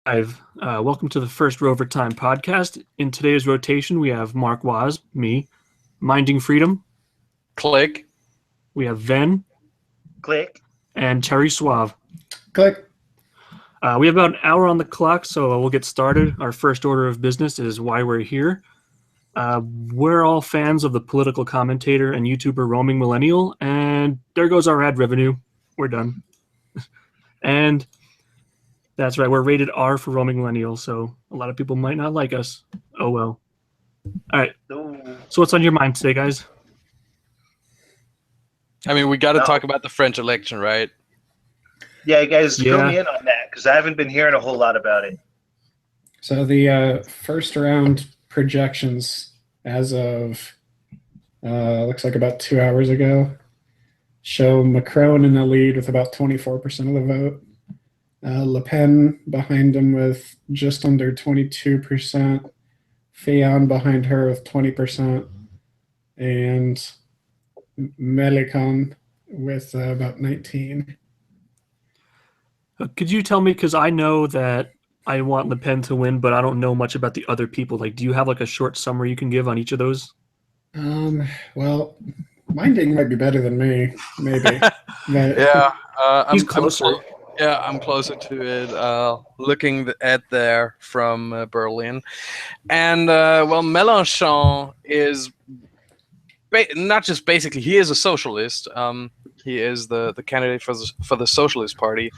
Welcome to the first Rovertime Podcast. In today's rotation, we have Mark Waz, me, Minding Freedom. Click. We have Ven. Click. And Cherry Suave. Click. We have about an hour on the clock, so we'll get started. Our first order of business is why we're here. We're all fans of the political commentator and YouTuber Roaming Millennial, and there goes our ad revenue. We're done. And that's right, we're rated R for Roaming Millennial, so a lot of people might not like us. Oh well. All right. So what's on your mind today, guys? I mean, we got to talk about the French election, right? Yeah, guys, fill me in on that, because I haven't been hearing a whole lot about it. So the first round projections as of, looks like about 2 hours ago, show Macron in the lead with about 24% of the vote. Le Pen behind him with just under 22%, Fillon behind her with 20%, and Mélenchon with about 19%. Could you tell me, because I know that I want Le Pen to win, but I don't know much about the other people. Like, do you have like a short summary you can give on each of those? Well, Minding might be better than me, maybe. Yeah, he's closer. I'm closer to it, looking at there from Berlin. And, Mélenchon is not just basically, he is a socialist. He is the candidate for the Socialist Party.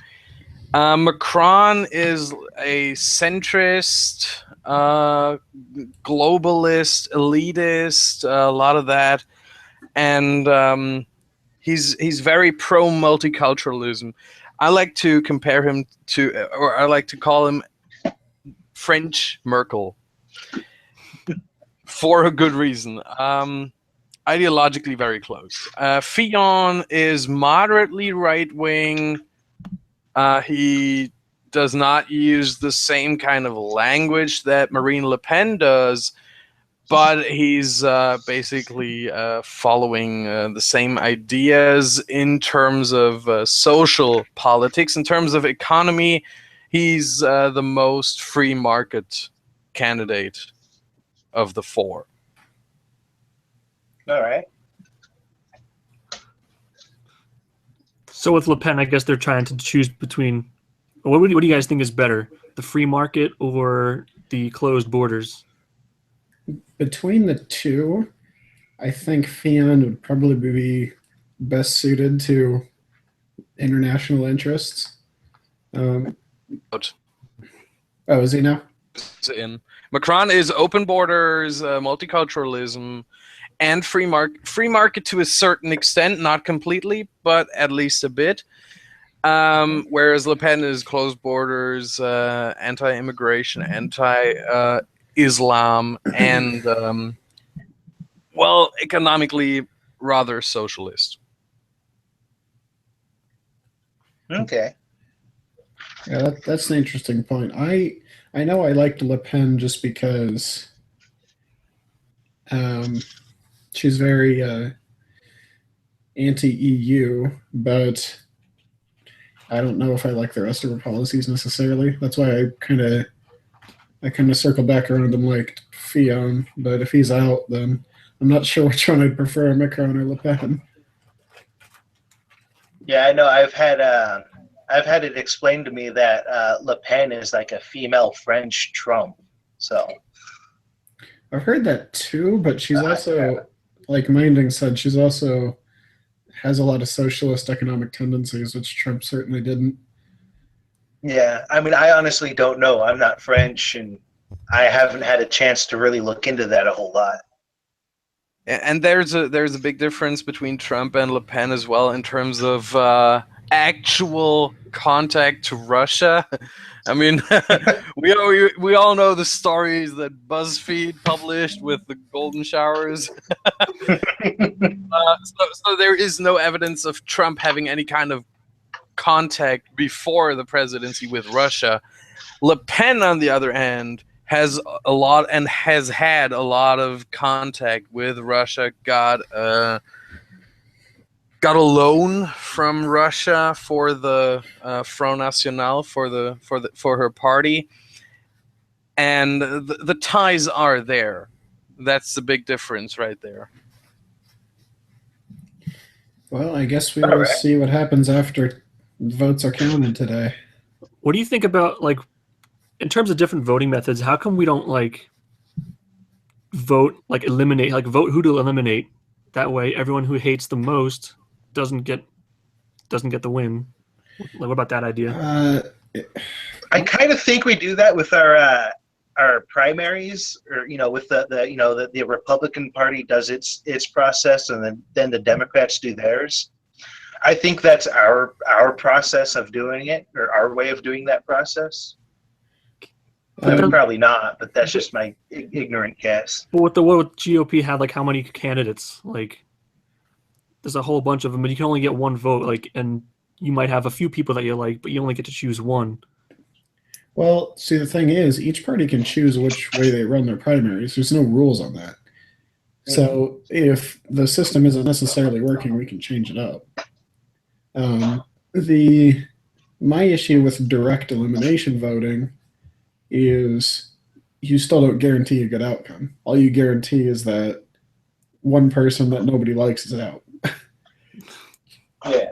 Macron is a centrist, globalist, elitist, a lot of that. And he's very pro-multiculturalism. I like to compare him to, or I like to call him French Merkel, for a good reason. Ideologically very close. Fillon is moderately right-wing. He does not use the same kind of language that Marine Le Pen does, but he's basically following the same ideas in terms of social politics. In terms of economy, he's the most free market candidate of the four. All right. So with Le Pen, I guess they're trying to choose between, what do you guys think is better, the free market or the closed borders? Between the two, I think Fillon would probably be best suited to international interests. Oh, is he now? Macron is open borders, multiculturalism, and free market to a certain extent, not completely, but at least a bit. Whereas Le Pen is closed borders, anti-immigration, anti-Islam, and economically rather socialist. Okay. Yeah, that's an interesting point. I know I liked Le Pen just because she's very anti-EU, but I don't know if I like the rest of her policies necessarily. That's why I kind of circle back around and liked Fillon, but if he's out, then I'm not sure which one I'd prefer, Macron or Le Pen. Yeah, I know. I've had it explained to me that Le Pen is like a female French Trump. So I've heard that too, but she's also, like Minding said, she's also has a lot of socialist economic tendencies, which Trump certainly didn't. Yeah, I mean, I honestly don't know. I'm not French, and I haven't had a chance to really look into that a whole lot. And there's a big difference between Trump and Le Pen as well in terms of actual contact to Russia. I mean, we all know the stories that BuzzFeed published with the golden showers. So there is no evidence of Trump having any kind of contact before the presidency with Russia. Le Pen, on the other hand, has a lot and has had a lot of contact with Russia. Got got a loan from Russia for the Front National for her party, and the ties are there. That's the big difference right there. Well, I guess we will see what happens after votes are counted today. What do you think about, like, in terms of different voting methods? How come we don't like vote, like eliminate, like vote who to eliminate? That way, everyone who hates the most doesn't get the win. Like, what about that idea? I kind of think we do that with our primaries, or with the Republican Party does its process, and then the Democrats do theirs. I think that's our process of doing it, or our way of doing that process. Probably not, but that's just my ignorant guess. But what GOP had, like, how many candidates? Like, there's a whole bunch of them, but you can only get one vote. Like, and you might have a few people that you like, but you only get to choose one. Well, see, the thing is, each party can choose which way they run their primaries. There's no rules on that. So if the system isn't necessarily working, we can change it up. My issue with direct elimination voting is you still don't guarantee a good outcome. All you guarantee is that one person that nobody likes is out. Yeah.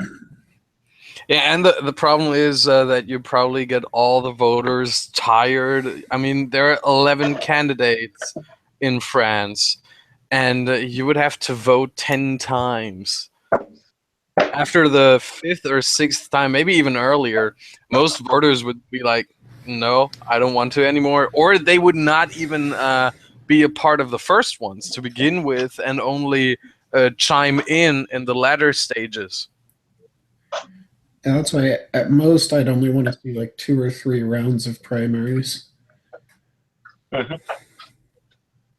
Yeah, and the problem is that you probably get all the voters tired. I mean, there are 11 candidates in France, and you would have to vote 10 times. After the 5th or 6th time, maybe even earlier, most voters would be like, no, I don't want to anymore. Or they would not even be a part of the first ones to begin with, and only chime in the latter stages. And that's why, at most, I'd only want to see like 2 or 3 rounds of primaries. Uh-huh.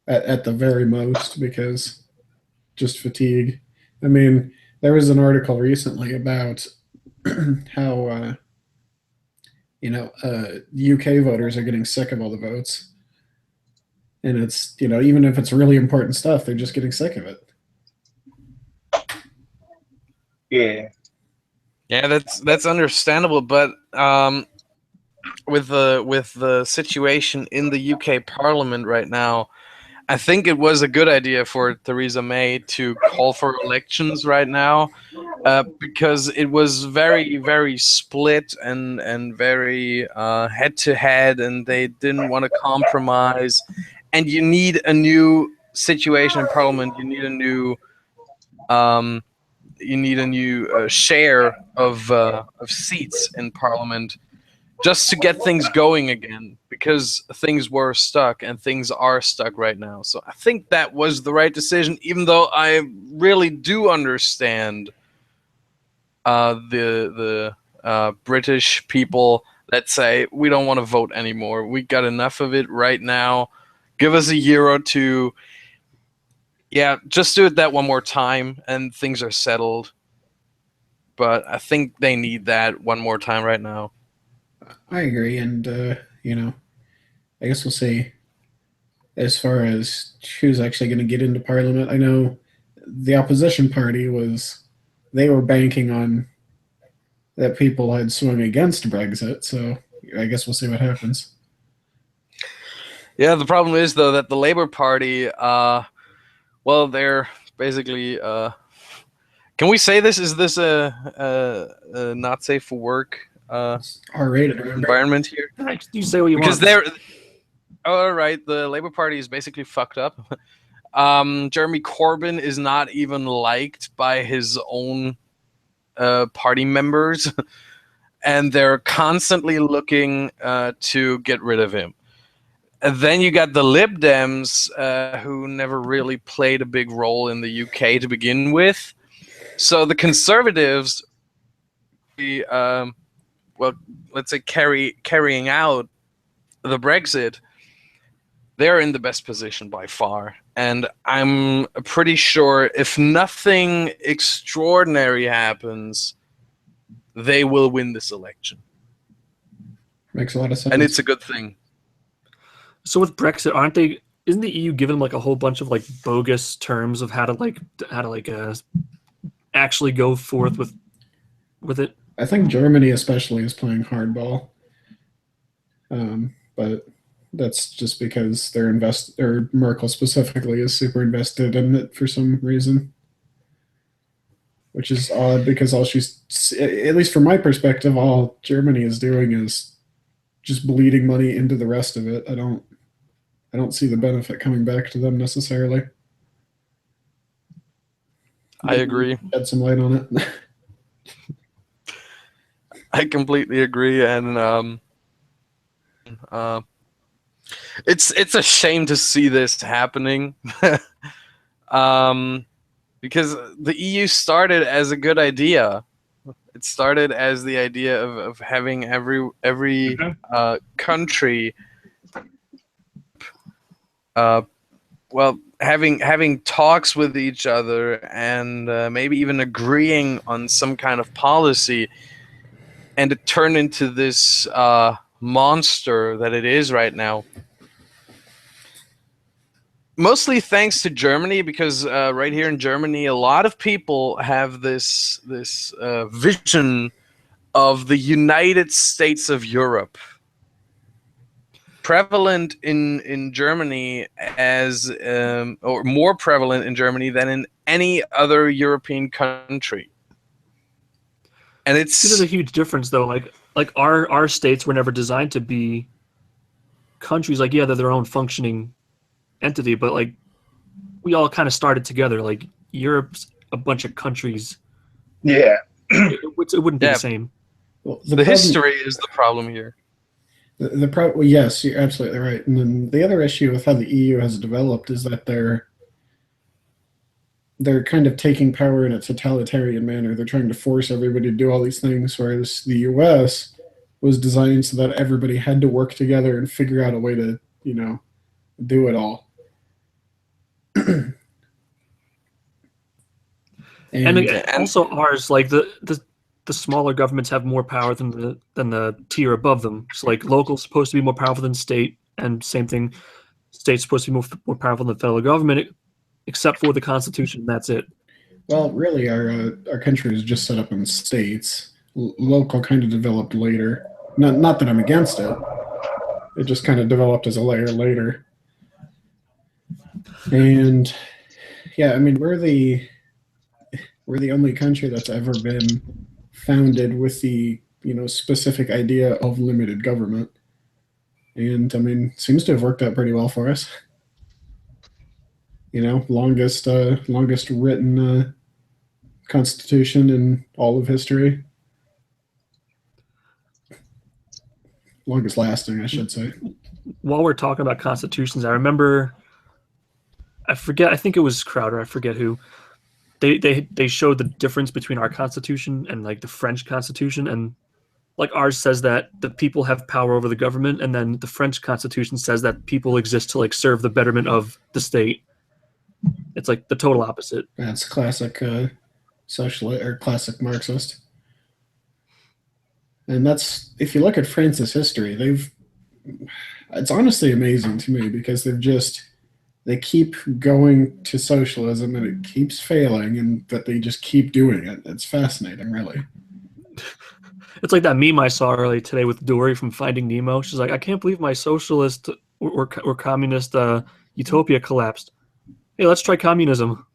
At the very most, because just fatigue. I mean, there was an article recently about how UK voters are getting sick of all the votes, and it's even if it's really important stuff, they're just getting sick of it. Yeah. Yeah, that's understandable, but with the situation in the UK Parliament right now, I think it was a good idea for Theresa May to call for elections right now, because it was very, very split and very head to head, and they didn't want to compromise. And you need a new situation in Parliament. You need a new share of seats in Parliament, just to get things going again, because things were stuck and things are stuck right now. So I think that was the right decision, even though I really do understand the British people that say, we don't want to vote anymore. We got enough of it right now. Give us a year or two. Yeah, just do it that one more time and things are settled. But I think they need that one more time right now. I agree, and I guess we'll see. As far as who's actually going to get into Parliament, I know the opposition party they were banking on that people had swung against Brexit, so I guess we'll see what happens. Yeah, the problem is, though, that the Labour Party, they're basically... can we say this? Is this a not safe for work R-rated environment here? You say what you because want. All right, the Labour Party is basically fucked up. Jeremy Corbyn is not even liked by his own party members, and they're constantly looking to get rid of him. And then you got the Lib Dems, who never really played a big role in the UK to begin with. So the Conservatives, let's say carrying out the Brexit, they're in the best position by far. And I'm pretty sure if nothing extraordinary happens, they will win this election. Makes a lot of sense. And it's a good thing. So with Brexit, isn't the EU giving them like a whole bunch of like bogus terms of how to actually go forth with it. I think Germany especially is playing hardball, but that's just because or Merkel specifically is super invested in it for some reason, which is odd because all she's, at least from my perspective, all Germany is doing is just bleeding money into the rest of it. I don't see the benefit coming back to them necessarily. I agree. Shed some light on it. I completely agree, and it's a shame to see this happening, because the EU started as a good idea. It started as the idea of having every country, having talks with each other and maybe even agreeing on some kind of policy, and it turned into this monster that it is right now. Mostly thanks to Germany, because right here in Germany, a lot of people have this vision of the United States of Europe, prevalent in Germany or more prevalent in Germany than in any other European country. And There's a huge difference, though. Like our states were never designed to be countries. Like, yeah, they're their own functioning entity, but like we all kind of started together. Like Europe's a bunch of countries. Yeah, it wouldn't be the same. Well, the history is the problem here. Well, yes, you're absolutely right. And then the other issue with how the EU has developed is that they're kind of taking power in a totalitarian manner. They're trying to force everybody to do all these things, whereas the US was designed so that everybody had to work together and figure out a way to, do it all. and also ours, like the smaller governments have more power than the tier above them. So like local's supposed to be more powerful than state, and same thing, state's supposed to be more powerful than the federal government, except for the Constitution. That's it. Well, really, our country is just set up in states. Local kind of developed later. Not that I'm against it. It just kind of developed as a layer later. And yeah, I mean, we're the only country that's ever been founded with the specific idea of limited government, and I mean, seems to have worked out pretty well for us. Longest written constitution in all of history. Longest lasting, I should say. While we're talking about constitutions, I remember, I think it was Crowder, I forget who, they showed the difference between our constitution and like the French constitution, and like ours says that the people have power over the government, and then the French constitution says that people exist to like serve the betterment of the state. It's like the total opposite. That's classic socialist or classic Marxist. And that's, if you look at France's history, it's honestly amazing to me because they keep going to socialism and it keeps failing, and that they just keep doing it. It's fascinating, really. It's like that meme I saw earlier today with Dory from Finding Nemo. She's like, I can't believe my socialist or communist utopia collapsed. Hey, let's try communism.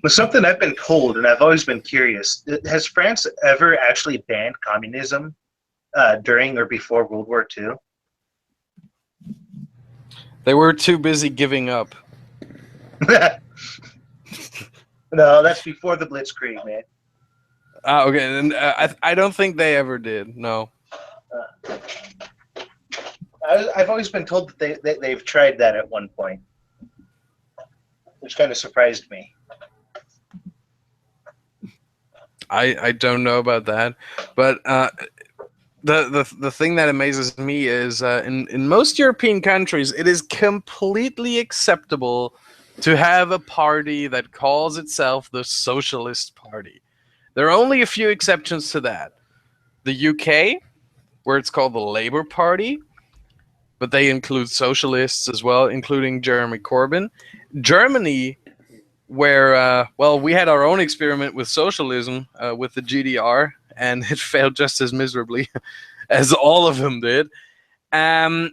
Well, something I've been told, and I've always been curious, has France ever actually banned communism during or before World War II? They were too busy giving up. No, that's before the Blitzkrieg, man. Okay, and I don't think they ever did. No. I've always been told that they've tried that at one point, which kind of surprised me. I don't know about that, but the thing that amazes me is in most European countries, it is completely acceptable to have a party that calls itself the Socialist Party. There are only a few exceptions to that. The UK, where it's called the Labour Party, but they include socialists as well, including Jeremy Corbyn. Germany, where we had our own experiment with socialism with the GDR, and it failed just as miserably as all of them did. And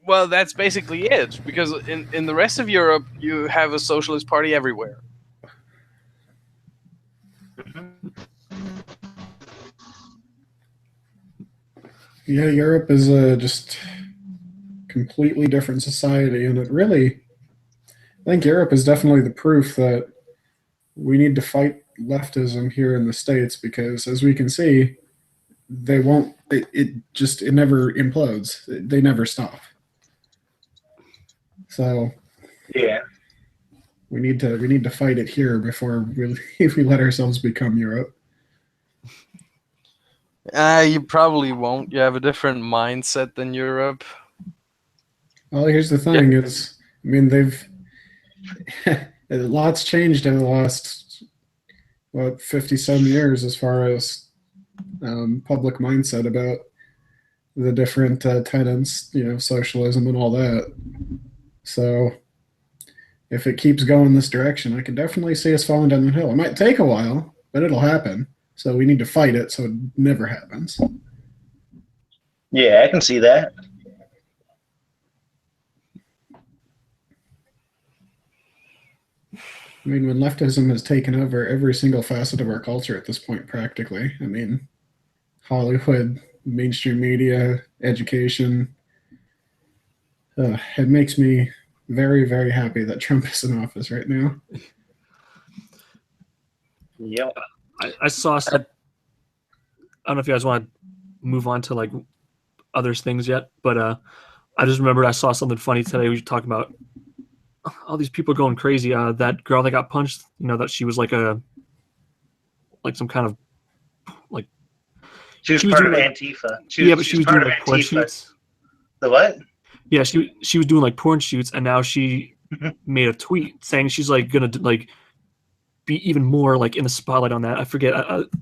well, that's basically it, because in the rest of Europe, you have a socialist party everywhere. Yeah, Europe is just completely different society, and it really, I think Europe is definitely the proof that we need to fight leftism here in the States, because as we can see, they won't, it never implodes. They never stop. So Yeah. we need to fight it here before we let ourselves become Europe. You probably won't. You have a different mindset than Europe. Well, here's the thing: is, I mean, a lot's changed in the last 50-some years as far as public mindset about the different tenets, socialism and all that. So if it keeps going this direction, I can definitely see us falling down the hill. It might take a while, but it'll happen. So we need to fight it so it never happens. Yeah, I can see that. I mean, when leftism has taken over every single facet of our culture at this point, practically, I mean, Hollywood, mainstream media, education, it makes me very, very happy that Trump is in office right now. Yep. I saw some, I don't know if you guys want to move on to like other things yet, but I just remembered I saw something funny today. We were talking about all these people going crazy. That girl that got punched, that she was like some kind of like. She was part of Antifa. But she was doing like porn shoots. The what? Yeah, she was doing like porn shoots, and now she made a tweet saying she's like gonna like be even more like in the spotlight on that. I forget.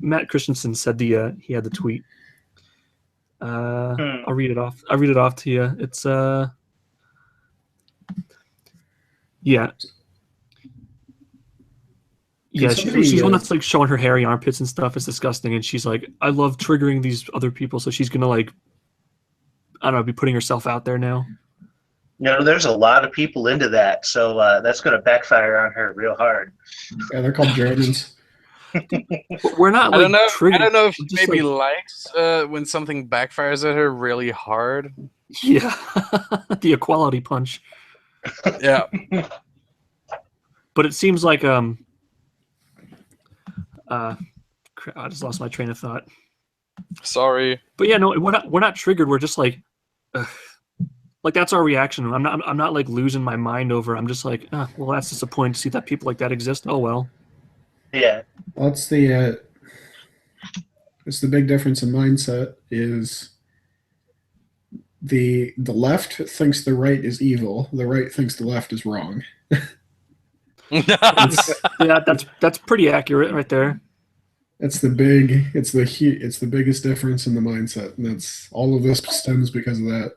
Matt Christensen said he had the tweet. I'll read it off. I'll read it off to you. It's yeah. Yeah, she's one that's like showing her hairy armpits and stuff. It's disgusting, and she's like, "I love triggering these other people," so she's gonna like, I don't know, be putting herself out there now. There's a lot of people into that, so that's gonna backfire on her real hard. Yeah, they're called Germans. We're not. I don't know. Triggered. I don't know if maybe likes when something backfires at her really hard. Yeah, the equality punch. Yeah. But it seems like I just lost my train of thought. Sorry. But yeah, no, we're not triggered. We're just like that's our reaction. I'm not like losing my mind over. I'm just like, well, that's disappointing to see that people like that exist. Oh well. Yeah. Well, it's the big difference in mindset is the left thinks the right is evil. The right thinks the left is wrong. Yeah, that's pretty accurate right there. It's the biggest difference in the mindset, and that's all of this stems because of that.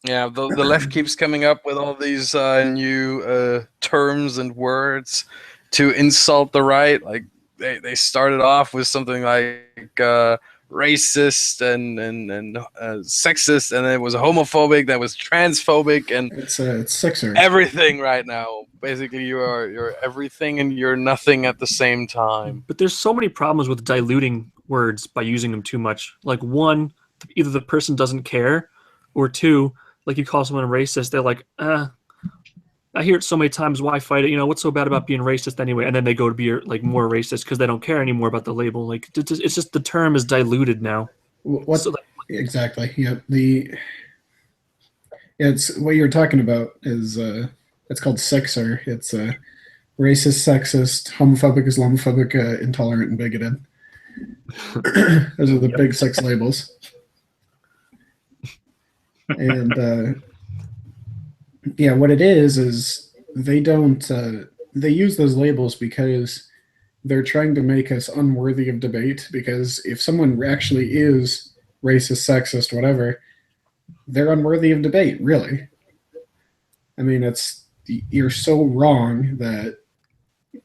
Yeah, the left keeps coming up with all these new terms and words to insult the right. Like they started off with something like racist and sexist, and then it was homophobic, that was transphobic, and it's sixer. Everything right now. Basically, you're everything and you're nothing at the same time. But there's so many problems with diluting words by using them too much. Like one, either the person doesn't care, or two, like you call someone a racist, they're like, I hear it so many times. Why fight it? What's so bad about being racist anyway? And then they go to be like more racist because they don't care anymore about the label. Like it's just the term is diluted now. Exactly? Yeah. It's what you're talking about is it's called sixer. It's racist, sexist, homophobic, Islamophobic, intolerant, and bigoted. Those are the big six labels. And yeah, what it is they don't they use those labels because they're trying to make us unworthy of debate, because if someone actually is racist, sexist, whatever, they're unworthy of debate, really. I mean, you're so wrong that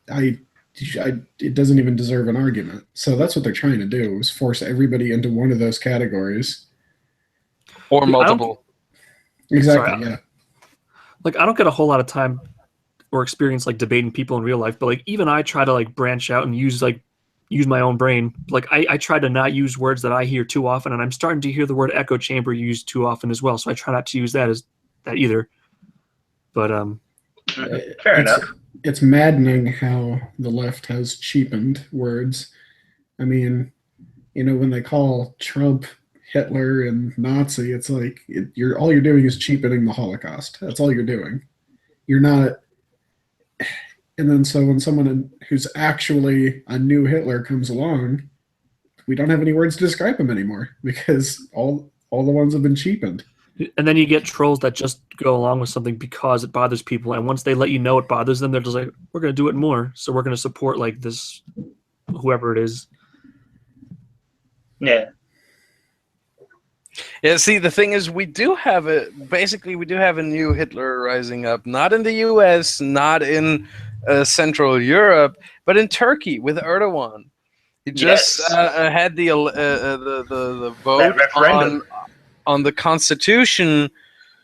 it doesn't even deserve an argument. So that's what they're trying to do, is force everybody into one of those categories. Or multiple. Exactly, Sorry, yeah. Like, I don't get a whole lot of time or experience like debating people in real life, but like even I try to like branch out and use my own brain. Like I try to not use words that I hear too often, and I'm starting to hear the word echo chamber used too often as well. So I try not to use that either. But Fair enough. It's maddening how the left has cheapened words. I mean, when they call Trump Hitler and Nazi, it's like all you're doing is cheapening the Holocaust. That's all you're doing. You're not. And then so when someone who's actually a new Hitler comes along, we don't have any words to describe him anymore because all the ones have been cheapened. And then you get trolls that just go along with something because it bothers people, and once they let you know it bothers them, they're just like, we're going to do it more, so we're going to support like this, whoever it is. Yeah. Yeah, see, the thing is, we do have a new Hitler rising up, not in the U.S., not in Central Europe, but in Turkey with Erdogan. He just had the vote on the constitution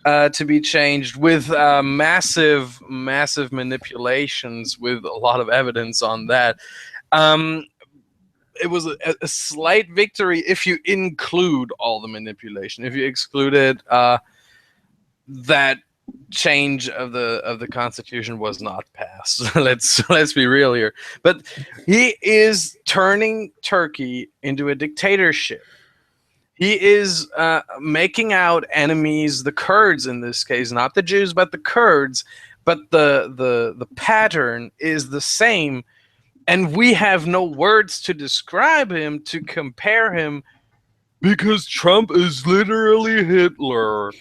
to be changed with massive manipulations, with a lot of evidence on that. It was a slight victory if you include all the manipulation. If you excluded that change of the constitution was not passed. let's be real here. But he is turning Turkey into a dictatorship. He is making out enemies, the Kurds in this case, not the Jews, but the Kurds. But the pattern is the same. And we have no words to describe him, to compare him, because Trump is literally Hitler.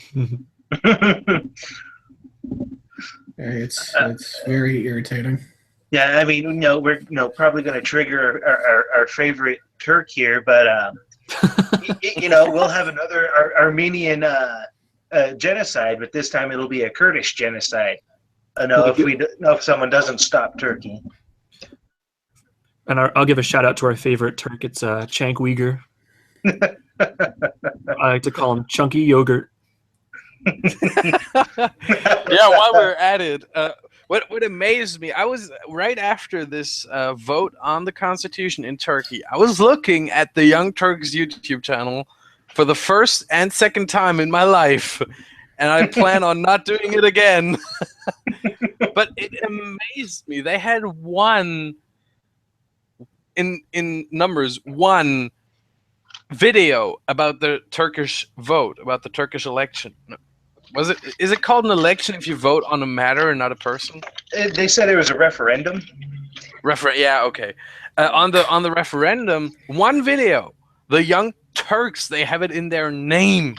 It's very irritating. Yeah, I mean, we're probably going to trigger our favorite Turk here, but we'll have another Armenian genocide, but this time it'll be a Kurdish genocide. If someone doesn't stop Turkey. And I'll give a shout out to our favorite Turk. It's Chank Uyghur. I like to call him Chunky Yogurt. Yeah, while we're at it, what amazed me, I was right after this vote on the Constitution in Turkey, I was looking at the Young Turks YouTube channel for the first and second time in my life, and I plan on not doing it again. But it amazed me. They had one video about the Turkish vote, about the Turkish election. Is it called an election if you vote on a matter and not a person? They said it was a referendum. Yeah, okay. On the referendum, one video, the Young Turks, they have it in their name.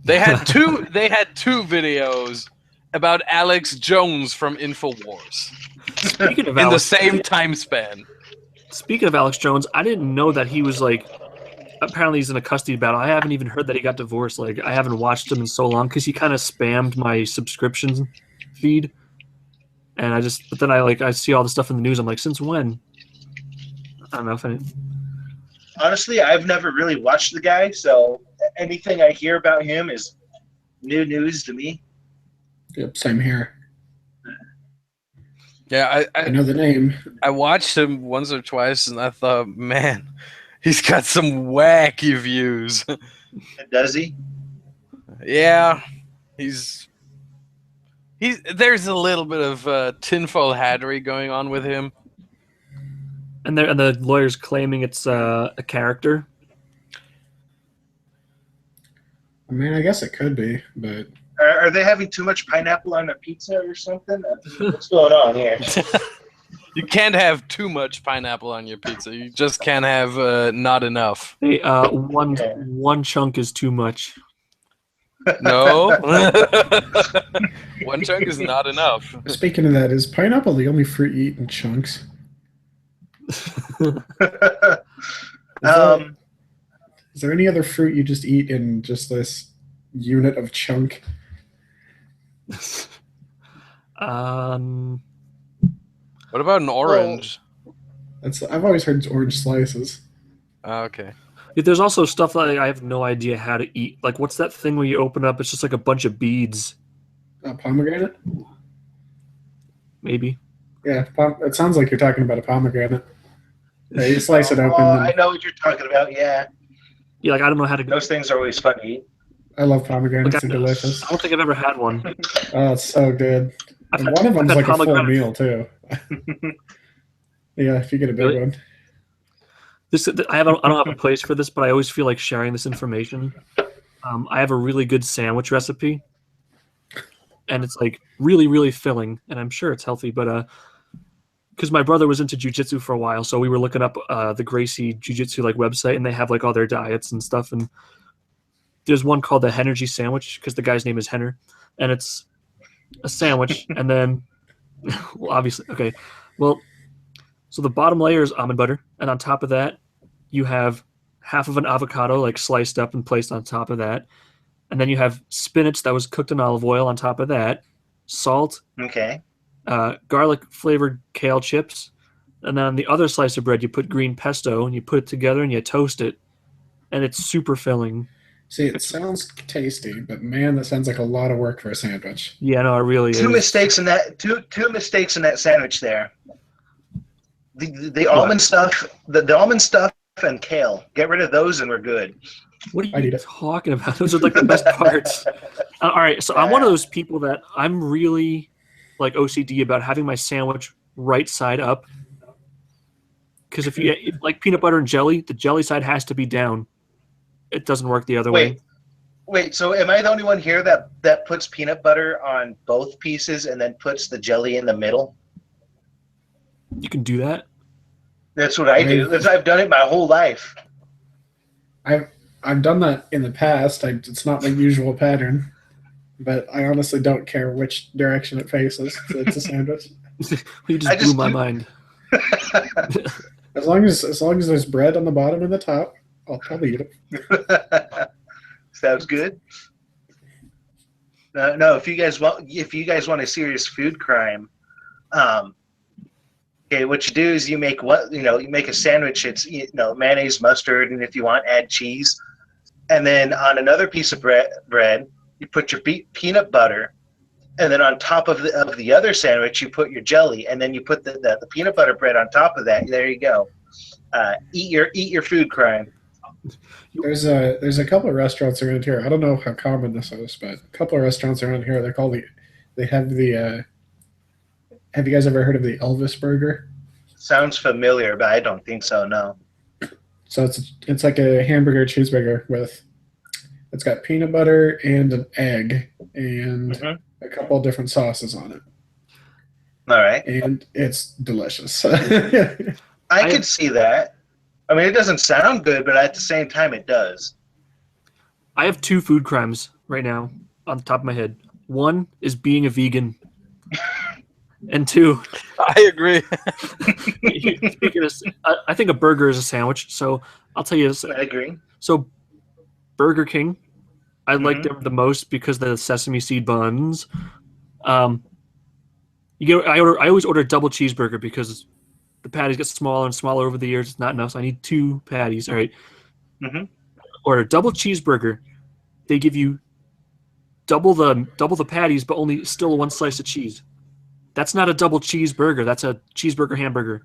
They had two videos about Alex Jones from InfoWars. Speaking of in the same time span. Speaking of Alex Jones, I didn't know that he was apparently he's in a custody battle. I haven't even heard that he got divorced. Like, I haven't watched him in so long because he kind of spammed my subscription feed. And but then I see all the stuff in the news. I'm like, since when? I don't know if Honestly, I've never really watched the guy, so anything I hear about him is new news to me. Yep, same here. Yeah, I know the name. I watched him once or twice, and I thought, man, he's got some wacky views. Does he? Yeah, there's a little bit of tinfoil hattery going on with him. And the lawyer's claiming it's a character. I mean, I guess it could be, but... Are they having too much pineapple on their pizza or something? What's going on here? You can't have too much pineapple on your pizza. You just can't have not enough. Hey, one chunk is too much. No. One chunk is not enough. Speaking of that, is pineapple the only fruit you eat in chunks? Is there any other fruit you just eat in just this unit of chunk. Um, What about an orange? I've always heard orange slices. Okay. there's also stuff that I have no idea how to eat. Like, what's that thing where you open up? It's just like a bunch of beads. Pomegranate? Maybe. Yeah, it sounds like you're talking about a pomegranate. Yeah, you slice it open. I know what you're talking about. Yeah, Yeah, like I don't know how to. those things are always fun to eat. I love pomegranates. Like, They're delicious. I don't think I've ever had one. Oh, it's so good. I've And had- one of them's I've had like a full pomegranate. meal, too. Yeah, if you get a big Really? one. I don't have a place for this, but I always feel like sharing this information. I have a really good sandwich recipe, and it's like really, really filling, and I'm sure it's healthy. But because my brother was into jujitsu for a while, so we were looking up the Gracie Jiu-Jitsu like website, and they have like all their diets and stuff. And there's one called the Henergy sandwich because the guy's name is Henner, and it's a sandwich, and then well, obviously, okay, well. So the bottom layer is almond butter, and on top of that, you have half of an avocado like sliced up and placed on top of that, and then you have spinach that was cooked in olive oil on top of that, salt, Okay. garlic flavored kale chips, and then on the other slice of bread you put green pesto and you put it together and you toast it, and it's super filling. See, it sounds tasty, but man, that sounds like a lot of work for a sandwich. Yeah, no, it really Two is. mistakes in that. Two mistakes in that sandwich there. The almond stuff, the almond stuff and kale. Get rid of those and we're good. What are I you need it. talking about? Those are like the best parts. All right, so I'm one of those people that I'm really like OCD about having my sandwich right side up. Because if you like peanut butter and jelly, the jelly side has to be down. It doesn't work the other way. Wait. So am I the only one here that puts peanut butter on both pieces and then puts the jelly in the middle? You can do that. That's what I do. I've done it my whole life. I've done that in the past. It's not my usual pattern, but I honestly don't care which direction it faces. It's a sandwich. You just blew my mind. As long as there's bread on the bottom and the top, I'll probably eat it. Sounds good. No, if you guys want a serious food crime, okay, what you do is you make a sandwich. It's mayonnaise, mustard, and if you want, add cheese. And then on another piece of bread, you put your peanut butter, and then on top of the other sandwich, you put your jelly, and then you put the peanut butter bread on top of that. There you go. Eat your food crime. There's a couple of restaurants around here. I don't know how common this is, but a couple of restaurants around here. They have the. Have you guys ever heard of the Elvis burger? Sounds familiar, but I don't think so. No. So it's like a hamburger cheeseburger it's got peanut butter and an egg and a couple of different sauces on it. All right. And it's delicious. I could see that. I mean, it doesn't sound good, but at the same time, it does. I have two food crimes right now on the top of my head. One is being a vegan. And two, I agree. speaking of, I think a burger is a sandwich. So I'll tell you this. I agree. So Burger King, I like them the most because of the sesame seed buns. I always order a double cheeseburger because the patties get smaller and smaller over the years. It's not enough, so I need two patties. All right. Order double cheeseburger. They give you double the patties, but only still one slice of cheese. That's not a double cheeseburger. That's a cheeseburger hamburger.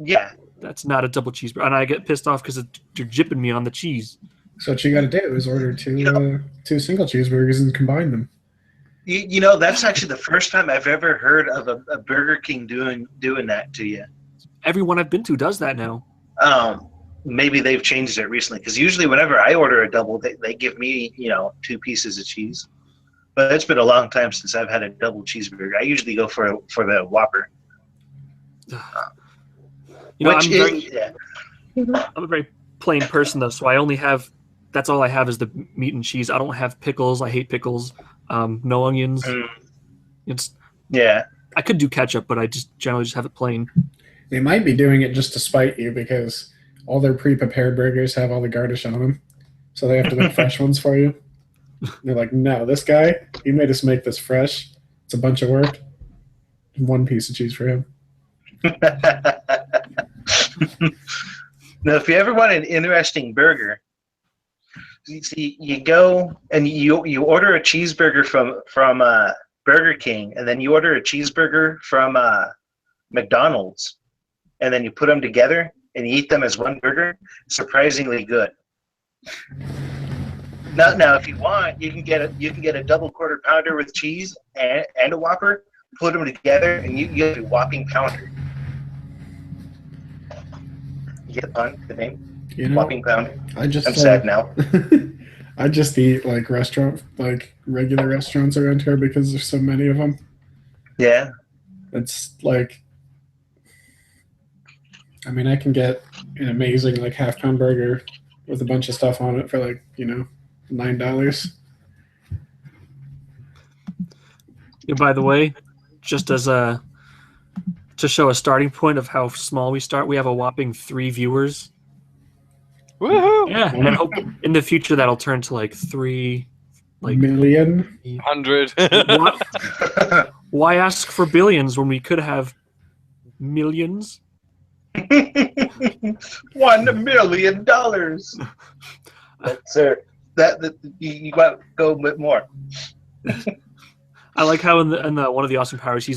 Yeah. That's not a double cheeseburger. And I get pissed off because they're jipping me on the cheese. So what you got to do is order two single cheeseburgers and combine them. That's actually the first time I've ever heard of a Burger King doing that to you. Everyone I've been to does that now. Maybe they've changed it recently because usually whenever I order a double, they give me two pieces of cheese. But it's been a long time since I've had a double cheeseburger. I usually go for the Whopper. I'm a very plain person though, so I only have. That's all I have is the meat and cheese. I don't have pickles. I hate pickles. No onions. I could do ketchup, but I just generally have it plain. They might be doing it just to spite you because all their pre-prepared burgers have all the garnish on them, so they have to make fresh ones for you. They're like, no, this guy, he made us make this fresh. It's a bunch of work. One piece of cheese for him. Now, if you ever want an interesting burger, you see, you go and you order a cheeseburger from Burger King, and then you order a cheeseburger from McDonald's, and then you put them together and you eat them as one burger. Surprisingly good. Now, if you want, you can get a double quarter pounder with cheese and a Whopper. Put them together, and you get a Whopping Pounder. You get the pun, the name? You know, Whopping Pounder. I'm sad now. I just eat like regular restaurants around here because there's so many of them. Yeah. It's like, I mean, I can get an amazing like half-pound burger with a bunch of stuff on it for like, $9. Yeah, by the way, just as to show a starting point of how small we start, we have a whopping 3 viewers. Woohoo! Yeah, and I hope in the future that'll turn to like 3, like million. 100. Why ask for billions when we could have millions? $1 million. Sir, that you got to go a bit more. I like how in the one of the Austin Powers, he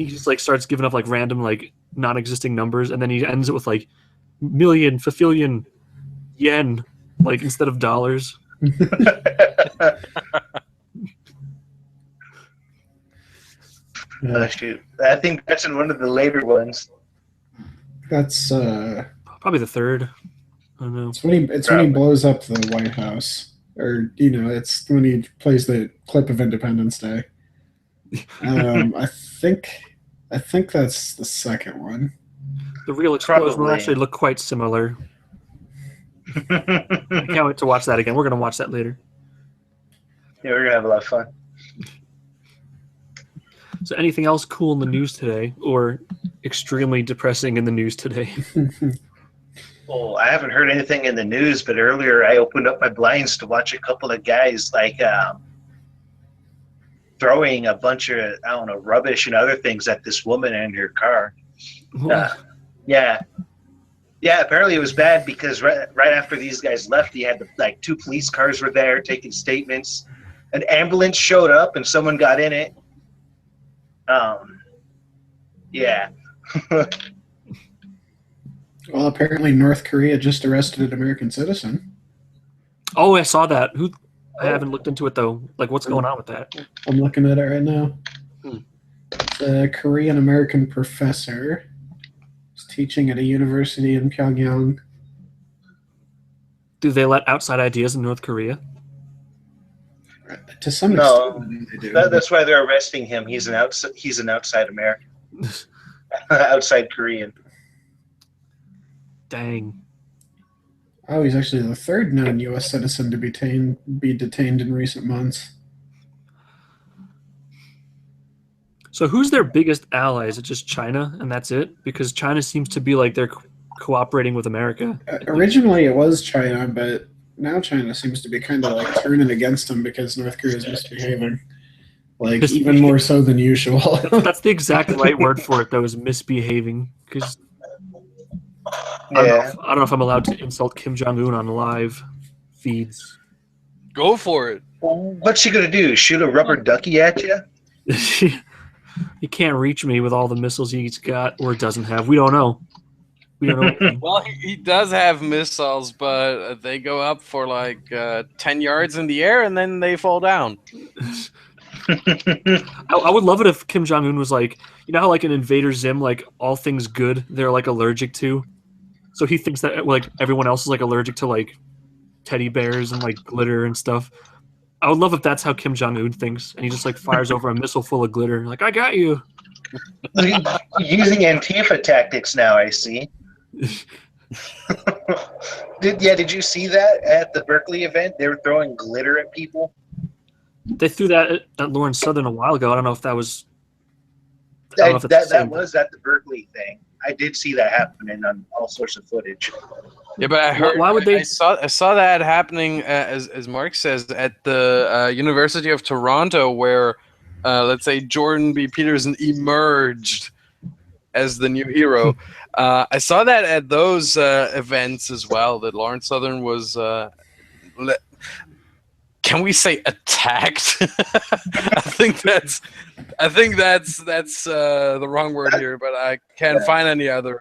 just like starts giving up like random like non-existing numbers, and then he ends it with like million, fulfillion, yen, like instead of dollars. Shoot, I think that's in one of the later ones. That's Probably the 3rd. I don't know. It's when he blows up the White House, or it's when he plays the clip of Independence Day. I think that's the second one. The real explosion will Probably. actually look quite similar. I can't wait to watch that again. We're gonna watch that later. Yeah, we're gonna have a lot of fun. So, anything else cool in the news today, or extremely depressing in the news today? Well, I haven't heard anything in the news, but earlier I opened up my blinds to watch a couple of guys like throwing a bunch of rubbish and other things at this woman in her car. Yeah. Apparently it was bad because right after these guys left, he had like 2 police cars were there taking statements. An ambulance showed up and someone got in it. Yeah. Well, apparently North Korea just arrested an American citizen. Oh, I saw that. I haven't looked into it though. Like, what's going on with that? I'm looking at it right now. The Korean American professor is teaching at a university in Pyongyang. Do they let outside ideas in North Korea? To some No, extent, they do. that's why they're arresting him. He's an outside American, outside Korean. Dang. Oh, he's actually the 3rd known U.S. citizen to be detained in recent months. So who's their biggest ally? Is it just China and that's it? Because China seems to be like they're cooperating with America. Originally it was China, but now China seems to be kind of like turning against them because North Korea is misbehaving. Like, even more so than usual. That's the exact right word for it, though, is misbehaving. Because Yeah. I don't know if I'm allowed to insult Kim Jong-un on live feeds. Go for it. What's she gonna do? Shoot a rubber ducky at you? He can't reach me with all the missiles he's got or doesn't have. We don't know. We don't know. Well, he does have missiles, but they go up for like 10 yards in the air and then they fall down. I would love it if Kim Jong-un was like, you know how like in Invader Zim, like all things good they're like allergic to? So he thinks that like everyone else is like allergic to like teddy bears and like glitter and stuff. I would love if that's how Kim Jong-un thinks, and he just like fires over a missile full of glitter, like, I got you. Using Antifa tactics now, I see. Did you see that at the Berkeley event? They were throwing glitter at people. They threw that at Lawrence Southern a while ago. I don't know if that was. That was at the Berkeley thing. I did see that happening on all sorts of footage. Yeah, but I heard. Why would they? I saw that happening, as Mark says, at the University of Toronto, where let's say Jordan B. Peterson emerged as the new hero. I saw that at those events as well. That Lawrence Southern was. Can we say attacked? I think that's the wrong word here, but I can't find any other.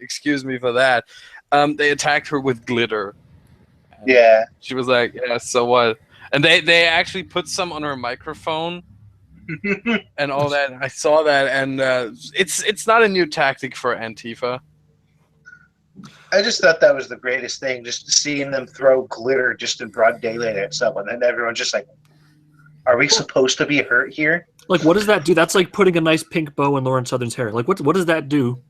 Excuse me for that. They attacked her with glitter. Yeah. She was like, "Yeah, so what?" And they actually put some on her microphone and all that. I saw that, and it's not a new tactic for Antifa. I just thought that was the greatest thing, just seeing them throw glitter just in broad daylight at someone, and everyone's just like, "Are we supposed to be hurt here?" Like, what does that do? That's like putting a nice pink bow in Lauren Southern's hair. Like, what does that do?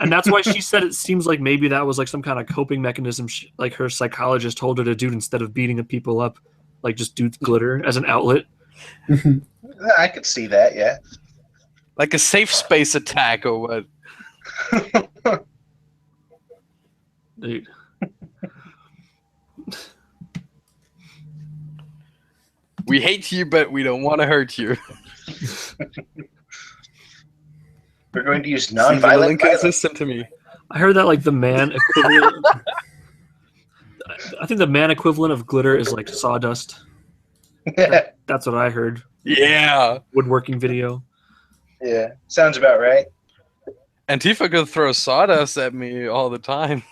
And that's why she said it seems like maybe that was like some kind of coping mechanism. Like her psychologist told her to do instead of beating people up, like just do glitter as an outlet. I could see that, yeah. Like a safe space attack or what? Dude. We hate you, but we don't want to hurt you. We're going to use Seems a little non-violent violence. inconsistent to me. I heard that like the man equivalent. I think the man equivalent of glitter is like sawdust. That's what I heard. Yeah. Woodworking video. Yeah, sounds about right. Antifa could throw sawdust at me all the time.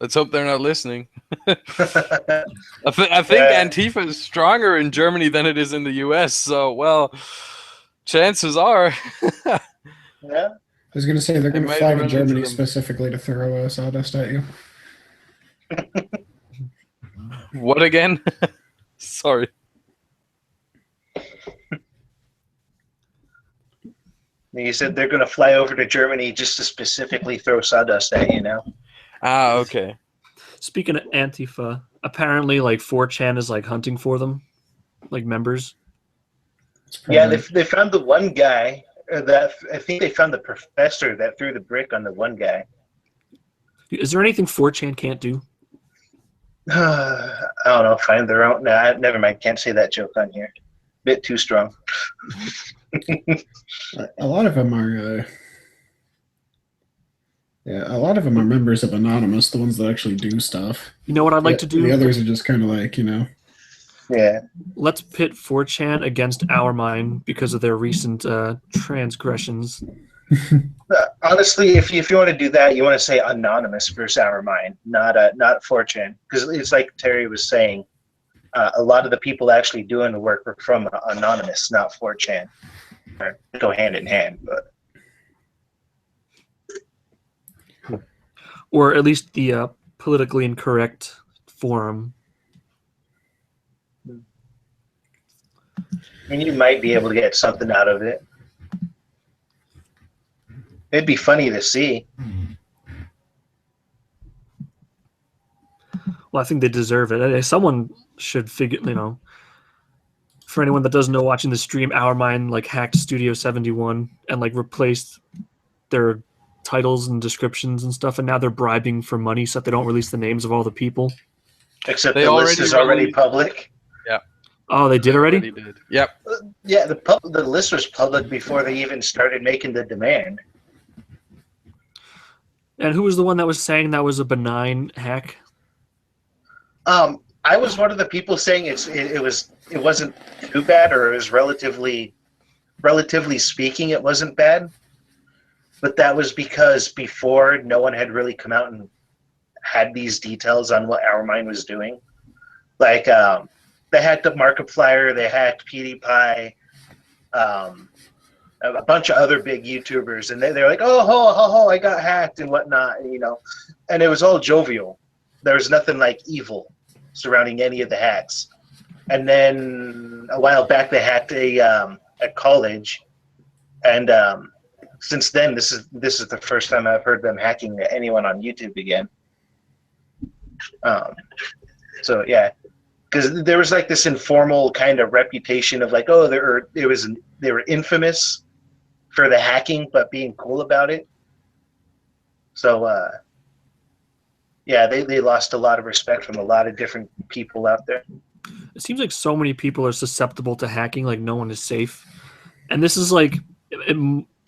Let's hope they're not listening. I think Antifa is stronger in Germany than it is in the U.S. So, well, chances are. Yeah. I was going to say they're going to might fly run to into Germany them. specifically to throw sawdust at you. What again? Sorry. You said they're going to fly over to Germany just to specifically throw sawdust at you now. Ah, okay. Speaking of Antifa, apparently like 4chan is like hunting for them, like members. Yeah, they found the one guy that I think they found the professor that threw the brick on the one guy. Is there anything 4chan can't do? I don't know. Find their own. Nah, never mind. Can't say that joke on here. Bit too strong. A lot of them are. A lot of them are members of Anonymous, the ones that actually do stuff. You know what I'd like to do? The others are just kind of like, Yeah. Let's pit 4chan against Our Mind because of their recent transgressions. Honestly, if you want to do that, you want to say Anonymous versus Our Mind, not 4chan, because it's like Terry was saying. A lot of the people actually doing the work were from Anonymous, not 4chan. They go hand in hand, but. Or at least the politically incorrect forum. I mean, you might be able to get something out of it. It'd be funny to see. Well, I think they deserve it. Someone should figure, for anyone that doesn't know, watching the stream, Our Mind like hacked Studio 71 and like replaced their titles and descriptions and stuff, and now they're bribing for money so that they don't release the names of all the people. Except the list is already public. Yeah. Oh, they did already? They did. Yep. Yeah, the list was public before they even started making the demand. And who was the one that was saying that was a benign hack? I was one of the people saying it wasn't too bad, or it was relatively speaking, it wasn't bad. But that was because before no one had really come out and had these details on what Our Mind was doing. Like they hacked up Markiplier, they hacked PewDiePie, a bunch of other big YouTubers, and they're like, oh, I got hacked and whatnot, and it was all jovial. There was nothing like evil surrounding any of the hacks. And then a while back, they hacked a college, and since then, this is the first time I've heard them hacking anyone on YouTube again. So yeah, because there was like this informal kind of reputation of like, oh, they were infamous for the hacking, but being cool about it. So, yeah, they lost a lot of respect from a lot of different people out there. It seems like so many people are susceptible to hacking, like no one is safe. And this is like,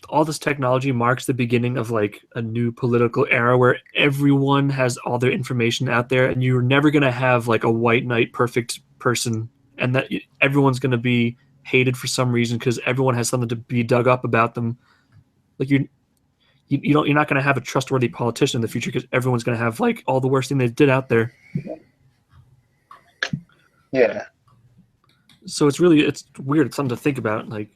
all this technology marks the beginning of like a new political era where everyone has all their information out there, and you're never going to have like a white knight perfect person, and that everyone's going to be hated for some reason because everyone has something to be dug up about them. Like you're not going to have a trustworthy politician in the future because everyone's going to have like all the worst thing they did out there. Yeah. So it's weird. It's something to think about. Like,